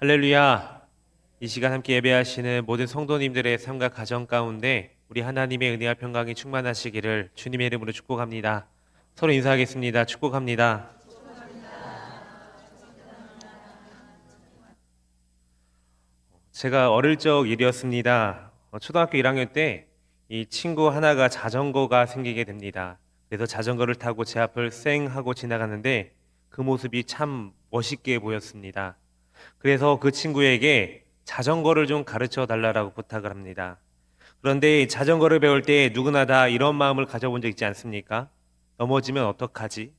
할렐루야. 이 시간 함께 예배하시는 모든 성도님들의 삶과 가정 가운데 우리 하나님의 은혜와 평강이 충만하시기를 주님의 이름으로 축복합니다. 서로 인사하겠습니다. 축복합니다. 제가 어릴 적 일이었습니다. 초등학교 1학년 때 이 친구 하나가 자전거가 생기게 됩니다. 그래서 자전거를 타고 제 앞을 쌩 하고 지나가는데 그 모습이 참 멋있게 보였습니다. 그래서 그 친구에게 자전거를 좀 가르쳐 달라고 부탁을 합니다. 그런데 자전거를 배울 때 누구나 다 이런 마음을 가져본 적 있지 않습니까? 넘어지면 어떡하지?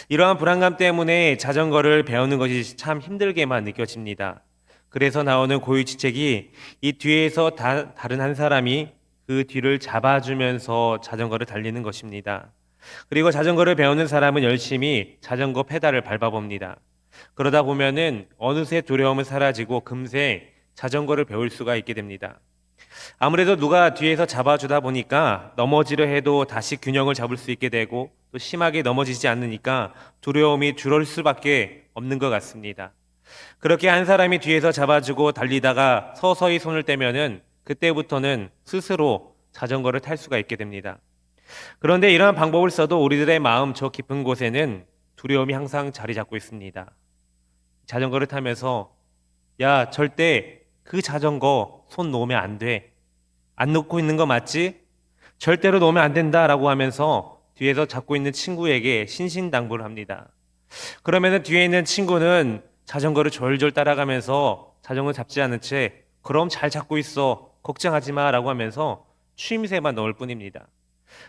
이러한 불안감 때문에 자전거를 배우는 것이 참 힘들게만 느껴집니다. 그래서 나오는 고유지책이 이 뒤에서 다른 한 사람이 그 뒤를 잡아주면서 자전거를 달리는 것입니다. 그리고 자전거를 배우는 사람은 열심히 자전거 페달을 밟아봅니다. 그러다 보면은 어느새 두려움은 사라지고 금세 자전거를 배울 수가 있게 됩니다. 아무래도 누가 뒤에서 잡아주다 보니까 넘어지려 해도 다시 균형을 잡을 수 있게 되고 또 심하게 넘어지지 않으니까 두려움이 줄을 수밖에 없는 것 같습니다. 그렇게 한 사람이 뒤에서 잡아주고 달리다가 서서히 손을 떼면은 그때부터는 스스로 자전거를 탈 수가 있게 됩니다. 그런데 이러한 방법을 써도 우리들의 마음 저 깊은 곳에는 두려움이 항상 자리 잡고 있습니다. 자전거를 타면서 야, 절대 그 자전거 손 놓으면 안 돼. 안 놓고 있는 거 맞지? 절대로 놓으면 안 된다라고 하면서 뒤에서 잡고 있는 친구에게 신신당부를 합니다. 그러면은 뒤에 있는 친구는 자전거를 졸졸 따라가면서 자전거 잡지 않은 채 그럼 잘 잡고 있어. 걱정하지 마라고 하면서 추임새만 넣을 뿐입니다.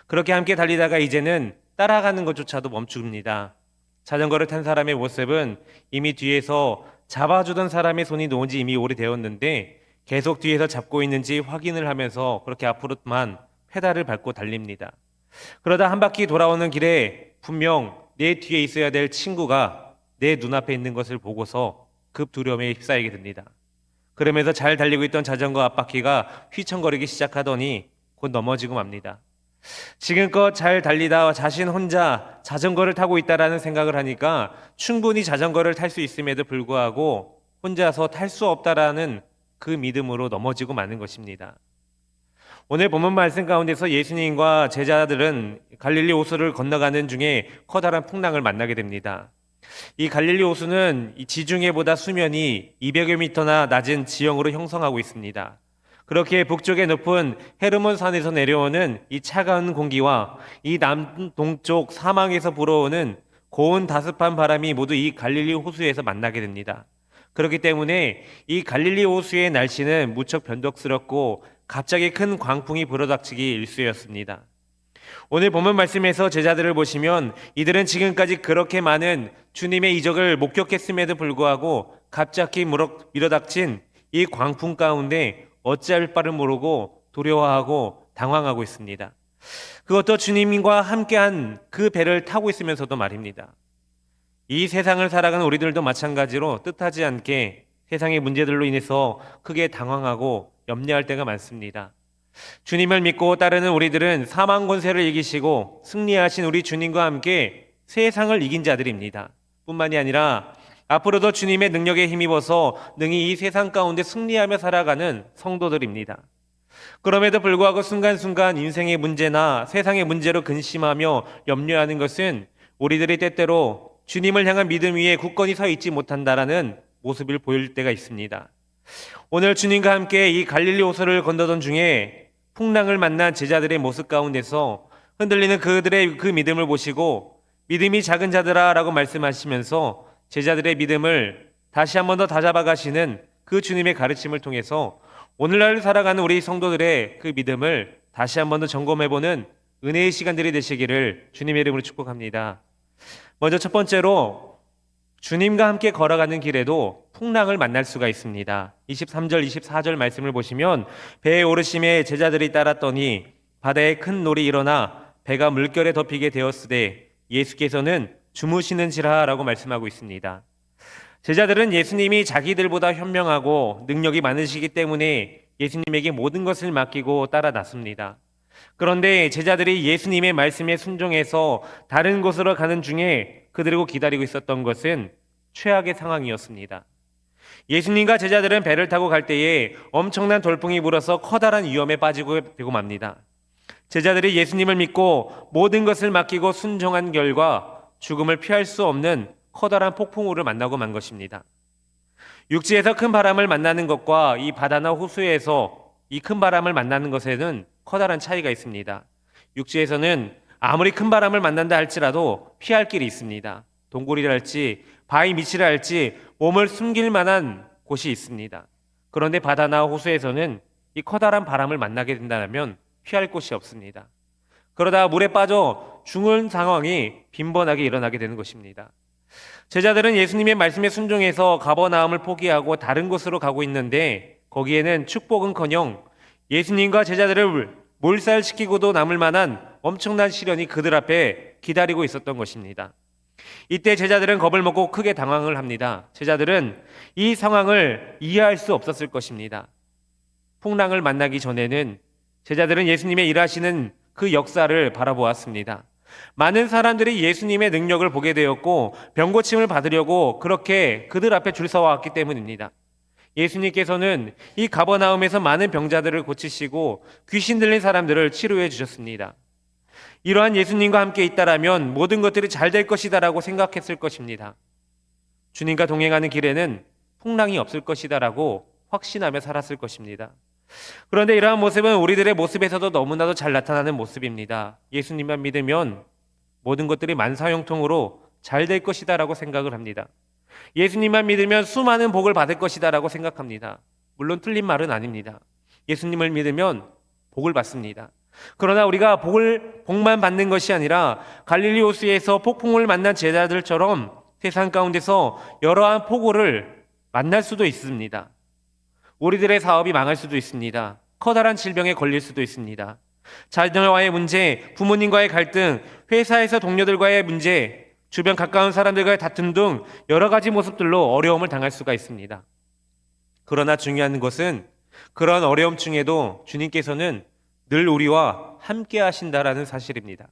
그렇게 함께 달리다가 이제는 따라가는 것조차도 멈춥니다. 자전거를 탄 사람의 모습은 이미 뒤에서 잡아주던 사람의 손이 놓은 지 이미 오래되었는데 계속 뒤에서 잡고 있는지 확인을 하면서 그렇게 앞으로만 페달을 밟고 달립니다. 그러다 한 바퀴 돌아오는 길에 분명 내 뒤에 있어야 될 친구가 내 눈앞에 있는 것을 보고서 급 두려움에 휩싸이게 됩니다. 그러면서 잘 달리고 있던 자전거 앞바퀴가 휘청거리기 시작하더니 곧 넘어지고 맙니다. 지금껏 잘 달리다 자신 혼자 자전거를 타고 있다라는 생각을 하니까 충분히 자전거를 탈 수 있음에도 불구하고 혼자서 탈 수 없다라는 그 믿음으로 넘어지고 마는 것입니다. 오늘 본문 말씀 가운데서 예수님과 제자들은 갈릴리 호수를 건너가는 중에 커다란 풍랑을 만나게 됩니다. 이 갈릴리 호수는 이 지중해보다 수면이 200여 미터나 낮은 지형으로 형성하고 있습니다. 그렇게 북쪽에 높은 헤르몬 산에서 내려오는 이 차가운 공기와 이 남동쪽 사막에서 불어오는 고운 다습한 바람이 모두 이 갈릴리 호수에서 만나게 됩니다. 그렇기 때문에 이 갈릴리 호수의 날씨는 무척 변덕스럽고 갑자기 큰 광풍이 불어닥치기 일쑤였습니다. 오늘 본문 말씀에서 제자들을 보시면 이들은 지금까지 그렇게 많은 주님의 이적을 목격했음에도 불구하고 갑자기 밀어닥친 이 광풍 가운데 어찌할 바를 모르고 두려워하고 당황하고 있습니다. 그것도 주님과 함께한 그 배를 타고 있으면서도 말입니다. 이 세상을 살아가는 우리들도 마찬가지로 뜻하지 않게 세상의 문제들로 인해서 크게 당황하고 염려할 때가 많습니다. 주님을 믿고 따르는 우리들은 사망 권세를 이기시고 승리하신 우리 주님과 함께 세상을 이긴 자들입니다. 뿐만이 아니라 앞으로도 주님의 능력에 힘입어서 능히 이 세상 가운데 승리하며 살아가는 성도들입니다. 그럼에도 불구하고 순간순간 인생의 문제나 세상의 문제로 근심하며 염려하는 것은 우리들이 때때로 주님을 향한 믿음 위에 굳건히 서 있지 못한다라는 모습을 보일 때가 있습니다. 오늘 주님과 함께 이 갈릴리 호수를 건너던 중에 풍랑을 만난 제자들의 모습 가운데서 흔들리는 그들의 그 믿음을 보시고 믿음이 작은 자들아 라고 말씀하시면서 제자들의 믿음을 다시 한 번 더 다잡아 가시는 그 주님의 가르침을 통해서 오늘날 살아가는 우리 성도들의 그 믿음을 다시 한 번 더 점검해보는 은혜의 시간들이 되시기를 주님의 이름으로 축복합니다. 먼저 첫 번째로 주님과 함께 걸어가는 길에도 풍랑을 만날 수가 있습니다. 23절, 24절 말씀을 보시면 배에 오르심에 제자들이 따랐더니 바다에 큰 놀이 일어나 배가 물결에 덮이게 되었으되 예수께서는 주무시는지라 라고 말씀하고 있습니다. 제자들은 예수님이 자기들보다 현명하고 능력이 많으시기 때문에 예수님에게 모든 것을 맡기고 따라 나섭니다. 그런데 제자들이 예수님의 말씀에 순종해서 다른 곳으로 가는 중에 그들을 기다리고 있었던 것은 최악의 상황이었습니다. 예수님과 제자들은 배를 타고 갈 때에 엄청난 돌풍이 불어서 커다란 위험에 빠지고 되고 맙니다. 제자들이 예수님을 믿고 모든 것을 맡기고 순종한 결과 죽음을 피할 수 없는 커다란 폭풍우를 만나고 만 것입니다. 육지에서 큰 바람을 만나는 것과 이 바다나 호수에서 이 큰 바람을 만나는 것에는 커다란 차이가 있습니다. 육지에서는 아무리 큰 바람을 만난다 할지라도 피할 길이 있습니다. 동굴이랄지 바위 밑이랄지 몸을 숨길 만한 곳이 있습니다. 그런데 바다나 호수에서는 이 커다란 바람을 만나게 된다면 피할 곳이 없습니다. 그러다 물에 빠져 죽는 상황이 빈번하게 일어나게 되는 것입니다. 제자들은 예수님의 말씀에 순종해서 가버나움을 포기하고 다른 곳으로 가고 있는데 거기에는 축복은커녕 예수님과 제자들을 몰살시키고도 남을 만한 엄청난 시련이 그들 앞에 기다리고 있었던 것입니다. 이때 제자들은 겁을 먹고 크게 당황을 합니다. 제자들은 이 상황을 이해할 수 없었을 것입니다. 풍랑을 만나기 전에는 제자들은 예수님의 일하시는 그 역사를 바라보았습니다. 많은 사람들이 예수님의 능력을 보게 되었고 병고침을 받으려고 그렇게 그들 앞에 줄 서왔기 때문입니다. 예수님께서는 이 가버나움에서 많은 병자들을 고치시고 귀신 들린 사람들을 치료해 주셨습니다. 이러한 예수님과 함께 있다라면 모든 것들이 잘 될 것이다라고 생각했을 것입니다. 주님과 동행하는 길에는 풍랑이 없을 것이다라고 확신하며 살았을 것입니다. 그런데 이러한 모습은 우리들의 모습에서도 너무나도 잘 나타나는 모습입니다. 예수님만 믿으면 모든 것들이 만사형통으로 잘 될 것이다라고 생각을 합니다. 예수님만 믿으면 수많은 복을 받을 것이다라고 생각합니다. 물론 틀린 말은 아닙니다. 예수님을 믿으면 복을 받습니다. 그러나 우리가 복만 받는 것이 아니라 갈릴리 호수에서 폭풍을 만난 제자들처럼 세상 가운데서 여러한 폭우를 만날 수도 있습니다. 우리들의 사업이 망할 수도 있습니다. 커다란 질병에 걸릴 수도 있습니다. 자녀와의 문제, 부모님과의 갈등, 회사에서 동료들과의 문제, 주변 가까운 사람들과의 다툼 등 여러 가지 모습들로 어려움을 당할 수가 있습니다. 그러나 중요한 것은 그런 어려움 중에도 주님께서는 늘 우리와 함께 하신다라는 사실입니다.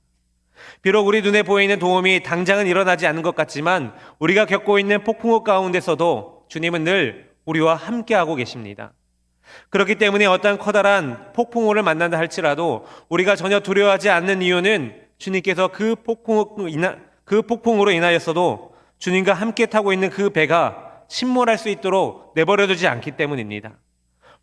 비록 우리 눈에 보이는 도움이 당장은 일어나지 않는 것 같지만 우리가 겪고 있는 폭풍우 가운데서도 주님은 늘 우리와 함께하고 계십니다. 그렇기 때문에 어떤 커다란 폭풍우를 만난다 할지라도 우리가 전혀 두려워하지 않는 이유는 주님께서 그 폭풍우로 인하여서도 주님과 함께 타고 있는 그 배가 침몰할 수 있도록 내버려두지 않기 때문입니다.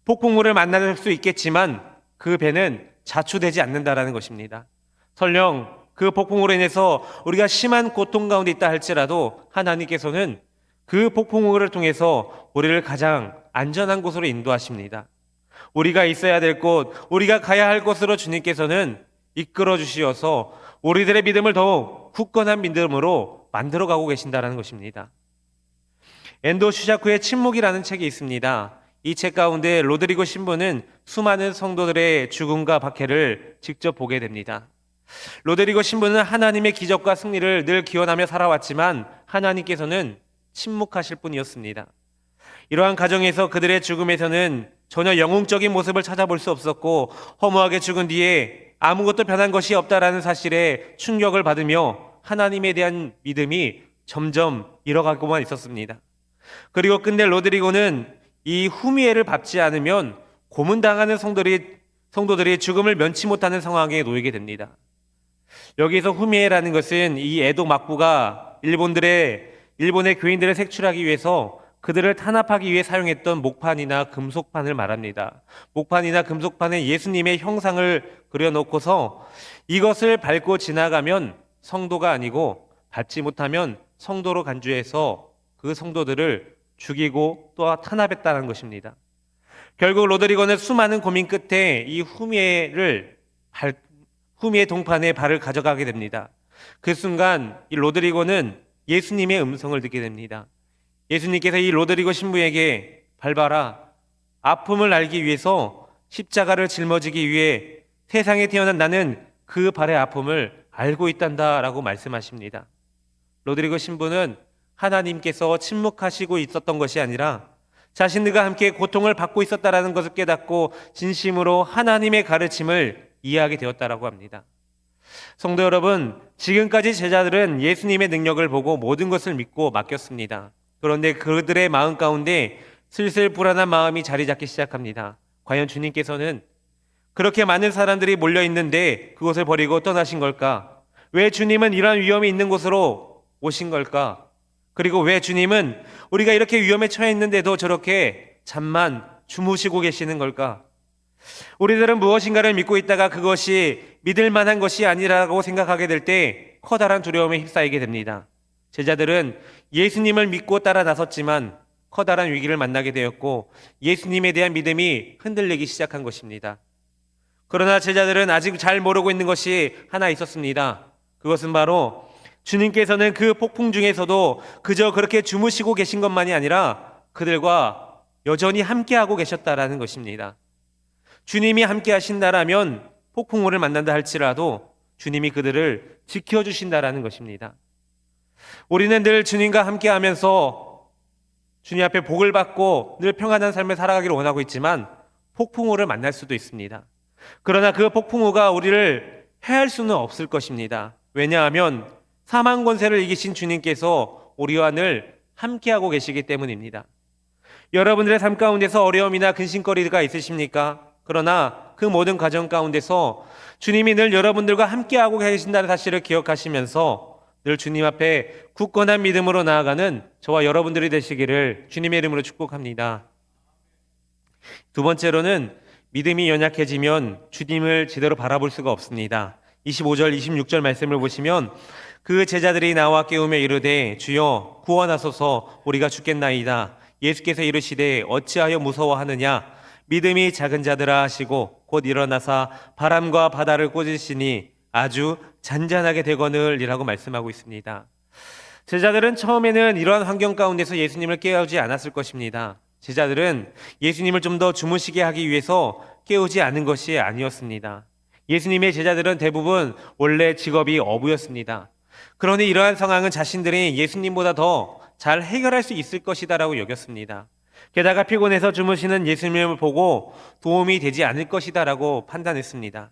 폭풍우를 만날 수 있겠지만 그 배는 자초되지 않는다라는 것입니다. 설령 그 폭풍으로 인해서 우리가 심한 고통 가운데 있다 할지라도 하나님께서는 그 폭풍우를 통해서 우리를 가장 안전한 곳으로 인도하십니다. 우리가 있어야 될 곳, 우리가 가야 할 곳으로 주님께서는 이끌어 주시어서 우리들의 믿음을 더욱 굳건한 믿음으로 만들어가고 계신다는 것입니다. 엔도 슈샤쿠의 침묵이라는 책이 있습니다. 이 책 가운데 로드리고 신부는 수많은 성도들의 죽음과 박해를 직접 보게 됩니다. 로드리고 신부는 하나님의 기적과 승리를 늘 기원하며 살아왔지만 하나님께서는 침묵하실 뿐이었습니다. 이러한 가정에서 그들의 죽음에서는 전혀 영웅적인 모습을 찾아볼 수 없었고 허무하게 죽은 뒤에 아무것도 변한 것이 없다라는 사실에 충격을 받으며 하나님에 대한 믿음이 점점 잃어가고만 있었습니다. 그리고 끝내 로드리고는 이 후미에를 밟지 않으면 고문당하는 성도들이 죽음을 면치 못하는 상황에 놓이게 됩니다. 여기서 후미에라는 것은 이 에도 막부가 일본의 교인들을 색출하기 위해서 그들을 탄압하기 위해 사용했던 목판이나 금속판을 말합니다. 목판이나 금속판에 예수님의 형상을 그려놓고서 이것을 밟고 지나가면 성도가 아니고 밟지 못하면 성도로 간주해서 그 성도들을 죽이고 또 탄압했다는 것입니다. 결국 로드리고는 수많은 고민 끝에 이 후미에 동판에 발을 가져가게 됩니다. 그 순간 이 로드리고는 예수님의 음성을 듣게 됩니다. 예수님께서 이 로드리고 신부에게 밟아라. 아픔을 알기 위해서 십자가를 짊어지기 위해 세상에 태어난 나는 그 발의 아픔을 알고 있단다 라고 말씀하십니다. 로드리고 신부는 하나님께서 침묵하시고 있었던 것이 아니라 자신들과 함께 고통을 받고 있었다라는 것을 깨닫고 진심으로 하나님의 가르침을 이해하게 되었다라고 합니다. 성도 여러분, 지금까지 제자들은 예수님의 능력을 보고 모든 것을 믿고 맡겼습니다. 그런데 그들의 마음 가운데 슬슬 불안한 마음이 자리 잡기 시작합니다. 과연 주님께서는 그렇게 많은 사람들이 몰려 있는데 그곳을 버리고 떠나신 걸까? 왜 주님은 이러한 위험이 있는 곳으로 오신 걸까? 그리고 왜 주님은 우리가 이렇게 위험에 처해 있는데도 저렇게 잠만 주무시고 계시는 걸까? 우리들은 무엇인가를 믿고 있다가 그것이 믿을 만한 것이 아니라고 생각하게 될 때 커다란 두려움에 휩싸이게 됩니다. 제자들은 예수님을 믿고 따라 나섰지만 커다란 위기를 만나게 되었고 예수님에 대한 믿음이 흔들리기 시작한 것입니다. 그러나 제자들은 아직 잘 모르고 있는 것이 하나 있었습니다. 그것은 바로 주님께서는 그 폭풍 중에서도 그저 그렇게 주무시고 계신 것만이 아니라 그들과 여전히 함께하고 계셨다라는 것입니다. 주님이 함께 하신다라면 폭풍우를 만난다 할지라도 주님이 그들을 지켜주신다라는 것입니다. 우리는 늘 주님과 함께하면서 주님 앞에 복을 받고 늘 평안한 삶을 살아가기를 원하고 있지만 폭풍우를 만날 수도 있습니다. 그러나 그 폭풍우가 우리를 해할 수는 없을 것입니다. 왜냐하면 사망 권세를 이기신 주님께서 우리와 늘 함께하고 계시기 때문입니다. 여러분들의 삶 가운데서 어려움이나 근심거리가 있으십니까? 그러나 그 모든 과정 가운데서 주님이 늘 여러분들과 함께하고 계신다는 사실을 기억하시면서 늘 주님 앞에 굳건한 믿음으로 나아가는 저와 여러분들이 되시기를 주님의 이름으로 축복합니다. 두 번째로는 믿음이 연약해지면 주님을 제대로 바라볼 수가 없습니다. 25절, 26절 말씀을 보시면 그 제자들이 나와 깨우며 이르되 주여 구원하소서 우리가 죽겠나이다. 예수께서 이르시되 어찌하여 무서워하느냐 믿음이 작은 자들아 하시고 곧 일어나사 바람과 바다를 꾸짖으시니 아주 잔잔하게 되거늘이라고 말씀하고 있습니다. 제자들은 처음에는 이러한 환경 가운데서 예수님을 깨우지 않았을 것입니다. 제자들은 예수님을 좀 더 주무시게 하기 위해서 깨우지 않은 것이 아니었습니다. 예수님의 제자들은 대부분 원래 직업이 어부였습니다. 그러니 이러한 상황은 자신들이 예수님보다 더 잘 해결할 수 있을 것이다라고 여겼습니다. 게다가 피곤해서 주무시는 예수님을 보고 도움이 되지 않을 것이다라고 판단했습니다.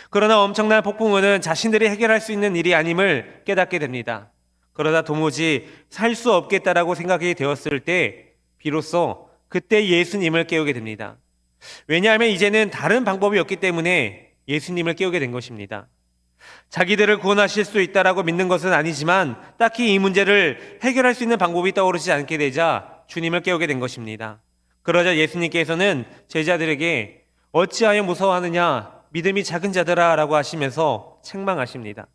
그러나 엄청난 폭풍우는 자신들이 해결할 수 있는 일이 아님을 깨닫게 됩니다. 그러다 도무지 살 수 없겠다라고 생각이 되었을 때 비로소 그때 예수님을 깨우게 됩니다. 왜냐하면 이제는 다른 방법이 없기 때문에 예수님을 깨우게 된 것입니다. 자기들을 구원하실 수 있다라고 믿는 것은 아니지만 딱히 이 문제를 해결할 수 있는 방법이 떠오르지 않게 되자 주님을 깨우게 된 것입니다. 그러자 예수님께서는 제자들에게 어찌하여 무서워하느냐 믿음이 작은 자들아 라고 하시면서 책망하십니다.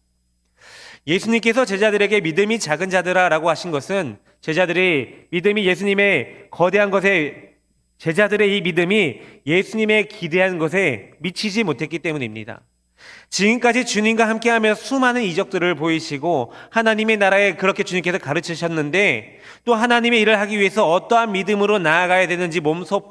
예수님께서 제자들에게 믿음이 작은 자들아 라고 하신 것은 제자들이 믿음이 예수님의 거대한 것에 제자들의 이 믿음이 예수님의 기대한 것에 미치지 못했기 때문입니다. 지금까지 주님과 함께하며 수많은 이적들을 보이시고 하나님의 나라에 그렇게 주님께서 가르치셨는데 또 하나님의 일을 하기 위해서 어떠한 믿음으로 나아가야 되는지 몸소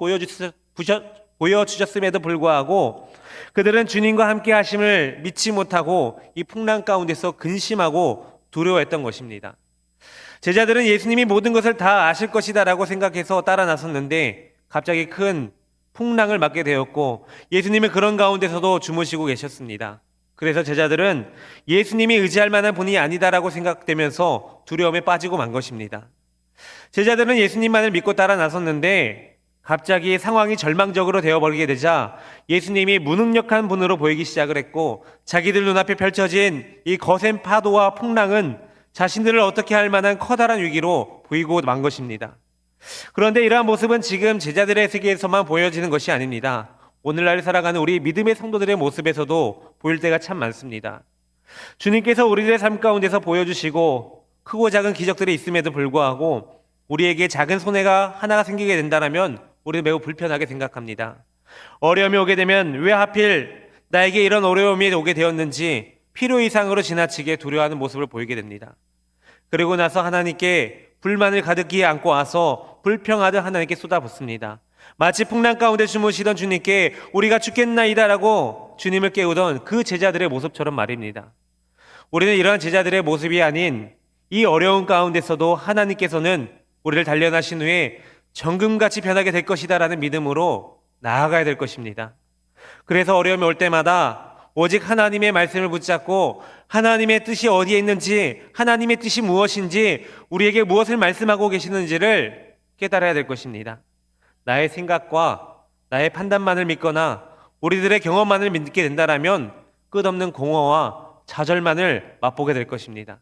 보여주셨음에도 불구하고 그들은 주님과 함께 하심을 믿지 못하고 이 풍랑 가운데서 근심하고 두려워했던 것입니다. 제자들은 예수님이 모든 것을 다 아실 것이다 라고 생각해서 따라 나섰는데 갑자기 큰 풍랑을 맞게 되었고 예수님은 그런 가운데서도 주무시고 계셨습니다. 그래서 제자들은 예수님이 의지할 만한 분이 아니다라고 생각되면서 두려움에 빠지고 만 것입니다. 제자들은 예수님만을 믿고 따라 나섰는데 갑자기 상황이 절망적으로 되어버리게 되자 예수님이 무능력한 분으로 보이기 시작을 했고 자기들 눈앞에 펼쳐진 이 거센 파도와 풍랑은 자신들을 어떻게 할 만한 커다란 위기로 보이고 만 것입니다. 그런데 이러한 모습은 지금 제자들의 세계에서만 보여지는 것이 아닙니다. 오늘날 살아가는 우리 믿음의 성도들의 모습에서도 보일 때가 참 많습니다. 주님께서 우리들의 삶 가운데서 보여주시고 크고 작은 기적들이 있음에도 불구하고 우리에게 작은 손해가 하나가 생기게 된다면 우리는 매우 불편하게 생각합니다. 어려움이 오게 되면 왜 하필 나에게 이런 어려움이 오게 되었는지 필요 이상으로 지나치게 두려워하는 모습을 보이게 됩니다. 그리고 나서 하나님께 불만을 가득히 안고 와서 불평하듯 하나님께 쏟아붓습니다. 마치 풍랑 가운데 주무시던 주님께 우리가 죽겠나이다라고 주님을 깨우던 그 제자들의 모습처럼 말입니다. 우리는 이러한 제자들의 모습이 아닌 이 어려운 가운데서도 하나님께서는 우리를 단련하신 후에 정금같이 변하게 될 것이다라는 믿음으로 나아가야 될 것입니다. 그래서 어려움이 올 때마다 오직 하나님의 말씀을 붙잡고 하나님의 뜻이 어디에 있는지 하나님의 뜻이 무엇인지 우리에게 무엇을 말씀하고 계시는지를 깨달아야 될 것입니다. 나의 생각과 나의 판단만을 믿거나 우리들의 경험만을 믿게 된다라면 끝없는 공허와 좌절만을 맛보게 될 것입니다.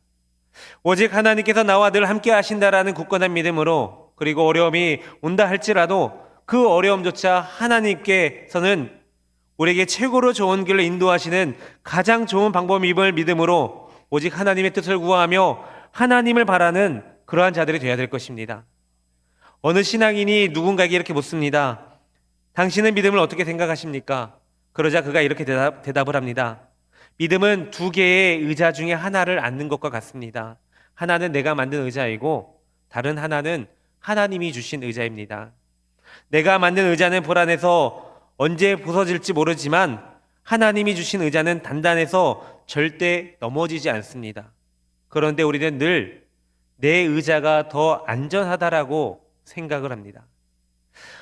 오직 하나님께서 나와 늘 함께 하신다라는 굳건한 믿음으로, 그리고 어려움이 온다 할지라도 그 어려움조차 하나님께서는 우리에게 최고로 좋은 길로 인도하시는 가장 좋은 방법임을 믿음으로 오직 하나님의 뜻을 구하며 하나님을 바라는 그러한 자들이 되어야 될 것입니다. 어느 신앙인이 누군가에게 이렇게 묻습니다. 당신은 믿음을 어떻게 생각하십니까? 그러자 그가 이렇게 대답을 합니다. 믿음은 두 개의 의자 중에 하나를 앉는 것과 같습니다. 하나는 내가 만든 의자이고 다른 하나는 하나님이 주신 의자입니다. 내가 만든 의자는 불안해서 언제 부서질지 모르지만 하나님이 주신 의자는 단단해서 절대 넘어지지 않습니다. 그런데 우리는 늘 내 의자가 더 안전하다라고 생각을 합니다.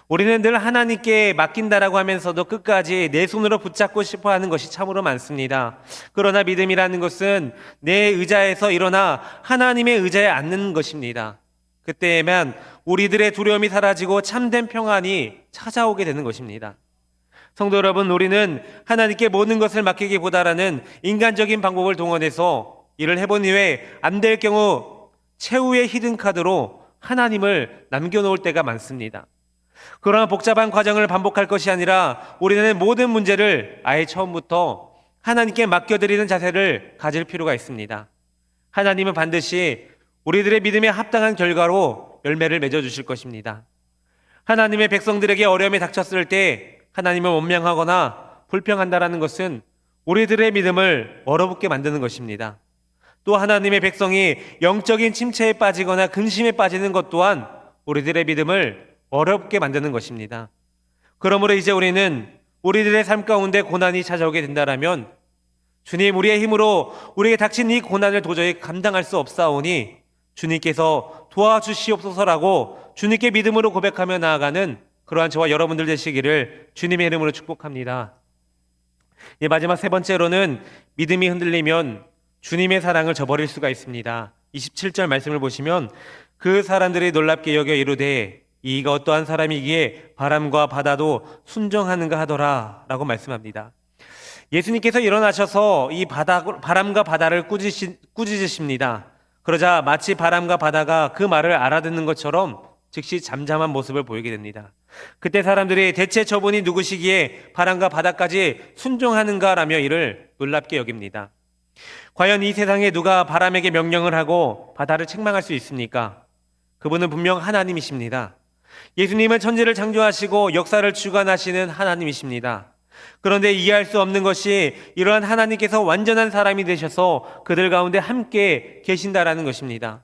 우리는 늘 하나님께 맡긴다라고 하면서도 끝까지 내 손으로 붙잡고 싶어 하는 것이 참으로 많습니다. 그러나 믿음이라는 것은 내 의자에서 일어나 하나님의 의자에 앉는 것입니다. 그때에만 우리들의 두려움이 사라지고 참된 평안이 찾아오게 되는 것입니다. 성도 여러분, 우리는 하나님께 모든 것을 맡기기보다는 인간적인 방법을 동원해서 일을 해본 이후에 안 될 경우 최후의 히든카드로 하나님을 남겨놓을 때가 많습니다. 그러나 복잡한 과정을 반복할 것이 아니라 우리는 모든 문제를 아예 처음부터 하나님께 맡겨드리는 자세를 가질 필요가 있습니다. 하나님은 반드시 우리들의 믿음에 합당한 결과로 열매를 맺어주실 것입니다. 하나님의 백성들에게 어려움이 닥쳤을 때 하나님을 원망하거나 불평한다라는 것은 우리들의 믿음을 얼어붙게 만드는 것입니다. 또 하나님의 백성이 영적인 침체에 빠지거나 근심에 빠지는 것 또한 우리들의 믿음을 어렵게 만드는 것입니다. 그러므로 이제 우리는 우리들의 삶 가운데 고난이 찾아오게 된다라면 주님, 우리의 힘으로 우리에게 닥친 이 고난을 도저히 감당할 수 없사오니 주님께서 도와주시옵소서라고 주님께 믿음으로 고백하며 나아가는 그러한 저와 여러분들 되시기를 주님의 이름으로 축복합니다. 마지막 세 번째로는 믿음이 흔들리면 주님의 사랑을 저버릴 수가 있습니다. 27절 말씀을 보시면 그 사람들이 놀랍게 여겨 이르되 이가 어떠한 사람이기에 바람과 바다도 순종하는가 하더라 라고 말씀합니다. 예수님께서 일어나셔서 이 바람과 바다를 꾸짖으십니다. 그러자 마치 바람과 바다가 그 말을 알아듣는 것처럼 즉시 잠잠한 모습을 보이게 됩니다. 그때 사람들이 대체 저분이 누구시기에 바람과 바다까지 순종하는가라며 이를 놀랍게 여깁니다. 과연 이 세상에 누가 바람에게 명령을 하고 바다를 책망할 수 있습니까? 그분은 분명 하나님이십니다. 예수님은 천지를 창조하시고 역사를 주관하시는 하나님이십니다. 그런데 이해할 수 없는 것이 이러한 하나님께서 완전한 사람이 되셔서 그들 가운데 함께 계신다라는 것입니다.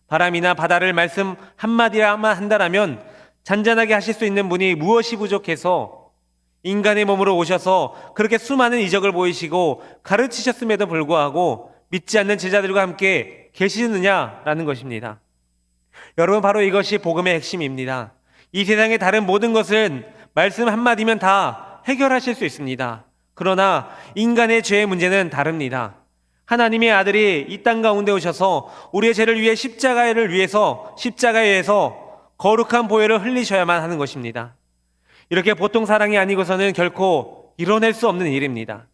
바람이나 바다를 말씀 한마디만 한다라면 잔잔하게 하실 수 있는 분이 무엇이 부족해서 인간의 몸으로 오셔서 그렇게 수많은 이적을 보이시고 가르치셨음에도 불구하고 믿지 않는 제자들과 함께 계시느냐라는 것입니다. 여러분, 바로 이것이 복음의 핵심입니다. 이 세상의 다른 모든 것은 말씀 한마디면 다 해결하실 수 있습니다. 그러나 인간의 죄의 문제는 다릅니다. 하나님의 아들이 이 땅 가운데 오셔서 우리의 죄를 위해 십자가에서 거룩한 보혈을 흘리셔야만 하는 것입니다. 이렇게 보통 사랑이 아니고서는 결코 이뤄낼 수 없는 일입니다.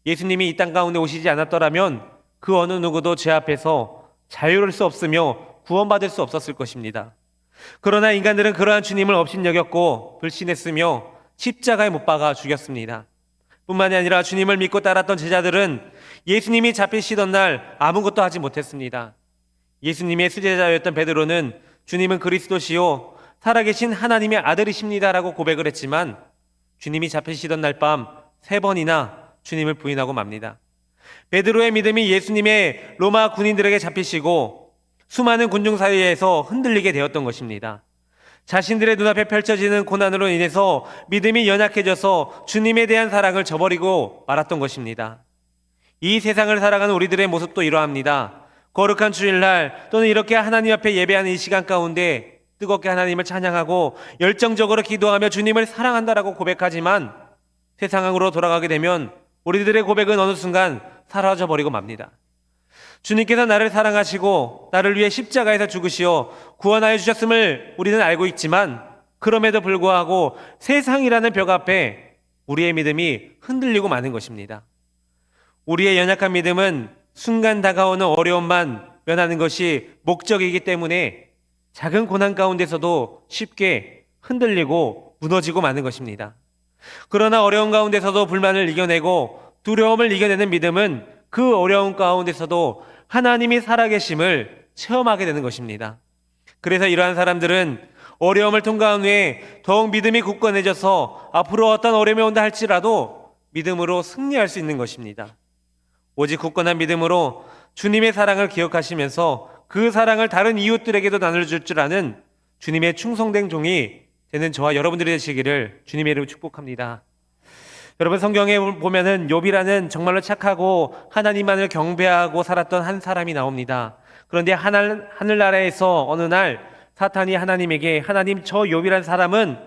예수님이 이 땅 가운데 오시지 않았더라면 그 어느 누구도 죄 앞에서 자유로울 수 없으며 구원받을 수 없었을 것입니다. 그러나 인간들은 그러한 주님을 업신여겼고 불신했으며 십자가에 못 박아 죽였습니다. 뿐만이 아니라 주님을 믿고 따랐던 제자들은 예수님이 잡히시던 날 아무것도 하지 못했습니다. 예수님의 수제자였던 베드로는 주님은 그리스도시요 살아계신 하나님의 아들이십니다라고 고백을 했지만 주님이 잡히시던 날 밤 3번이나 주님을 부인하고 맙니다. 베드로의 믿음이 예수님의 로마 군인들에게 잡히시고 수많은 군중 사이에서 흔들리게 되었던 것입니다. 자신들의 눈앞에 펼쳐지는 고난으로 인해서 믿음이 연약해져서 주님에 대한 사랑을 저버리고 말았던 것입니다. 이 세상을 살아가는 우리들의 모습도 이러합니다. 거룩한 주일날 또는 이렇게 하나님 앞에 예배하는 이 시간 가운데 뜨겁게 하나님을 찬양하고 열정적으로 기도하며 주님을 사랑한다라고 고백하지만 세상으로 돌아가게 되면 우리들의 고백은 어느 순간 사라져버리고 맙니다. 주님께서 나를 사랑하시고 나를 위해 십자가에서 죽으시어 구원하여 주셨음을 우리는 알고 있지만 그럼에도 불구하고 세상이라는 벽 앞에 우리의 믿음이 흔들리고 마는 것입니다. 우리의 연약한 믿음은 순간 다가오는 어려움만 면하는 것이 목적이기 때문에 작은 고난 가운데서도 쉽게 흔들리고 무너지고 마는 것입니다. 그러나 어려움 가운데서도 불만을 이겨내고 두려움을 이겨내는 믿음은 그 어려움 가운데서도 하나님이 살아계심을 체험하게 되는 것입니다. 그래서 이러한 사람들은 어려움을 통과한 후에 더욱 믿음이 굳건해져서 앞으로 어떤 어려움이 온다 할지라도 믿음으로 승리할 수 있는 것입니다. 오직 굳건한 믿음으로 주님의 사랑을 기억하시면서 그 사랑을 다른 이웃들에게도 나눠줄 줄 아는 주님의 충성된 종이 되는 저와 여러분들이 되시기를 주님의 이름으로 축복합니다. 여러분, 성경에 보면은 욥이라는 정말로 착하고 하나님만을 경배하고 살았던 한 사람이 나옵니다. 그런데 하늘나라에서 어느 날 사탄이 하나님에게, 하나님, 저 욥이라는 사람은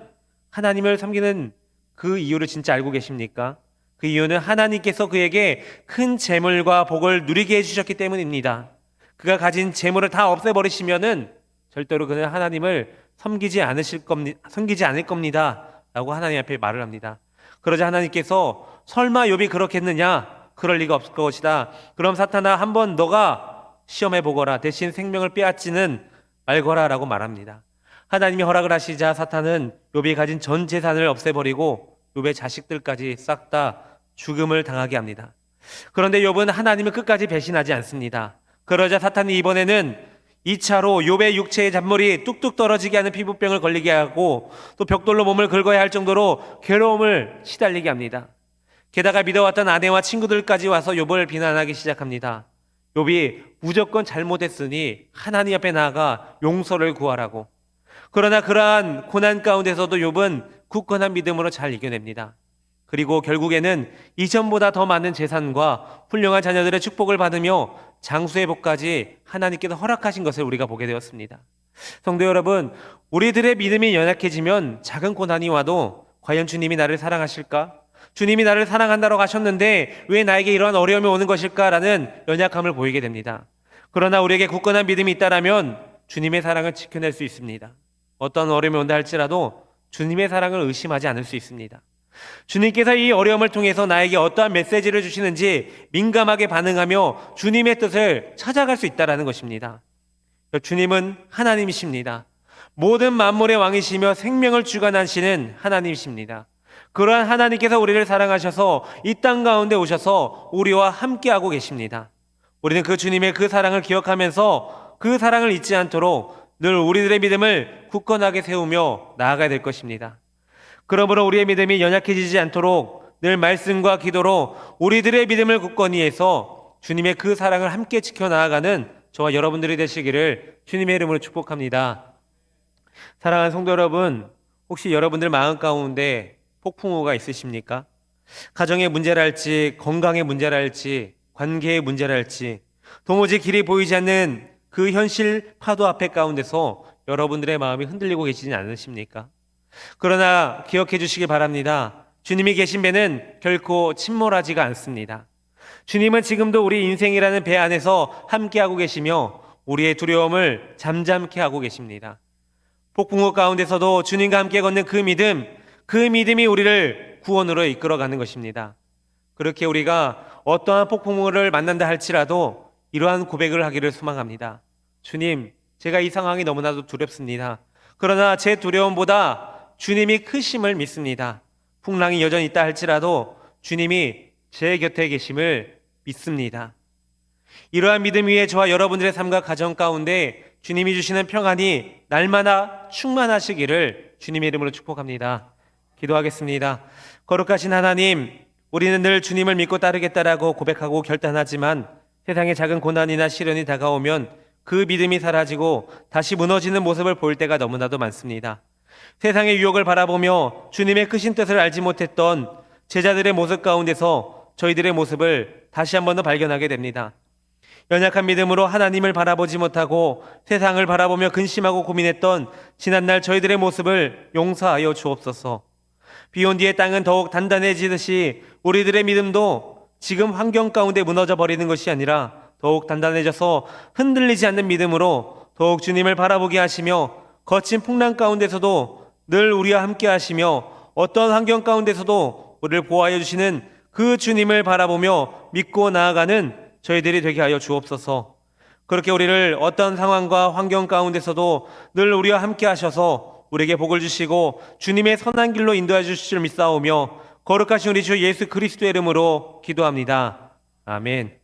하나님을 섬기는 그 이유를 진짜 알고 계십니까? 그 이유는 하나님께서 그에게 큰 재물과 복을 누리게 해주셨기 때문입니다. 그가 가진 재물을 다 없애버리시면은 절대로 그는 하나님을 섬기지 않을 겁니다 라고 하나님 앞에 말을 합니다. 그러자 하나님께서 설마 욥이 그렇겠느냐? 그럴 리가 없을 것이다. 그럼 사탄아, 한번 너가 시험해 보거라. 대신 생명을 빼앗지는 말거라 라고 말합니다. 하나님이 허락을 하시자 사탄은 욥이 가진 전 재산을 없애버리고 욥의 자식들까지 싹 다 죽음을 당하게 합니다. 그런데 욥은 하나님을 끝까지 배신하지 않습니다. 그러자 사탄이 이번에는 2차로 욥의 육체의 잔물이 뚝뚝 떨어지게 하는 피부병을 걸리게 하고 또 벽돌로 몸을 긁어야 할 정도로 괴로움을 시달리게 합니다. 게다가 믿어왔던 아내와 친구들까지 와서 욥을 비난하기 시작합니다. 욥이 무조건 잘못했으니 하나님 앞에 나아가 용서를 구하라고. 그러나 그러한 고난 가운데서도 욥은 굳건한 믿음으로 잘 이겨냅니다. 그리고 결국에는 이전보다 더 많은 재산과 훌륭한 자녀들의 축복을 받으며 장수의 복까지 하나님께서 허락하신 것을 우리가 보게 되었습니다. 성도 여러분, 우리들의 믿음이 연약해지면 작은 고난이 와도 과연 주님이 나를 사랑하실까? 주님이 나를 사랑한다고 하셨는데 왜 나에게 이러한 어려움이 오는 것일까라는 연약함을 보이게 됩니다. 그러나 우리에게 굳건한 믿음이 있다면 주님의 사랑을 지켜낼 수 있습니다. 어떤 어려움이 온다 할지라도 주님의 사랑을 의심하지 않을 수 있습니다. 주님께서 이 어려움을 통해서 나에게 어떠한 메시지를 주시는지 민감하게 반응하며 주님의 뜻을 찾아갈 수 있다는 것입니다. 주님은 하나님이십니다. 모든 만물의 왕이시며 생명을 주관하시는 하나님이십니다. 그러한 하나님께서 우리를 사랑하셔서 이 땅 가운데 오셔서 우리와 함께하고 계십니다. 우리는 그 주님의 그 사랑을 기억하면서 그 사랑을 잊지 않도록 늘 우리들의 믿음을 굳건하게 세우며 나아가야 될 것입니다. 그러므로 우리의 믿음이 연약해지지 않도록 늘 말씀과 기도로 우리들의 믿음을 굳건히 해서 주님의 그 사랑을 함께 지켜나가는 저와 여러분들이 되시기를 주님의 이름으로 축복합니다. 사랑하는 성도 여러분, 혹시 여러분들 마음 가운데 폭풍우가 있으십니까? 가정의 문제랄지, 건강의 문제랄지, 관계의 문제랄지, 도무지 길이 보이지 않는 그 현실 파도 앞에 가운데서 여러분들의 마음이 흔들리고 계시지 않으십니까? 그러나 기억해 주시기 바랍니다. 주님이 계신 배는 결코 침몰하지가 않습니다. 주님은 지금도 우리 인생이라는 배 안에서 함께하고 계시며 우리의 두려움을 잠잠케 하고 계십니다. 폭풍우 가운데서도 주님과 함께 걷는 그 믿음이 우리를 구원으로 이끌어가는 것입니다. 그렇게 우리가 어떠한 폭풍우를 만난다 할지라도 이러한 고백을 하기를 소망합니다. 주님, 제가 이 상황이 너무나도 두렵습니다. 그러나 제 두려움보다 주님이 크심을 믿습니다. 풍랑이 여전히 있다 할지라도 주님이 제 곁에 계심을 믿습니다. 이러한 믿음 위에 저와 여러분들의 삶과 가정 가운데 주님이 주시는 평안이 날마다 충만하시기를 주님의 이름으로 축복합니다. 기도하겠습니다. 거룩하신 하나님, 우리는 늘 주님을 믿고 따르겠다라고 고백하고 결단하지만 세상의 작은 고난이나 시련이 다가오면 그 믿음이 사라지고 다시 무너지는 모습을 볼 때가 너무나도 많습니다. 세상의 유혹을 바라보며 주님의 크신 뜻을 알지 못했던 제자들의 모습 가운데서 저희들의 모습을 다시 한 번 더 발견하게 됩니다. 연약한 믿음으로 하나님을 바라보지 못하고 세상을 바라보며 근심하고 고민했던 지난날 저희들의 모습을 용서하여 주옵소서. 비온 뒤에 땅은 더욱 단단해지듯이 우리들의 믿음도 지금 환경 가운데 무너져 버리는 것이 아니라 더욱 단단해져서 흔들리지 않는 믿음으로 더욱 주님을 바라보게 하시며 거친 풍랑 가운데서도 늘 우리와 함께 하시며 어떤 환경 가운데서도 우리를 보호하여 주시는 그 주님을 바라보며 믿고 나아가는 저희들이 되게 하여 주옵소서. 그렇게 우리를 어떤 상황과 환경 가운데서도 늘 우리와 함께 하셔서 우리에게 복을 주시고 주님의 선한 길로 인도해 주실 줄 믿사오며 거룩하신 우리 주 예수 그리스도의 이름으로 기도합니다. 아멘.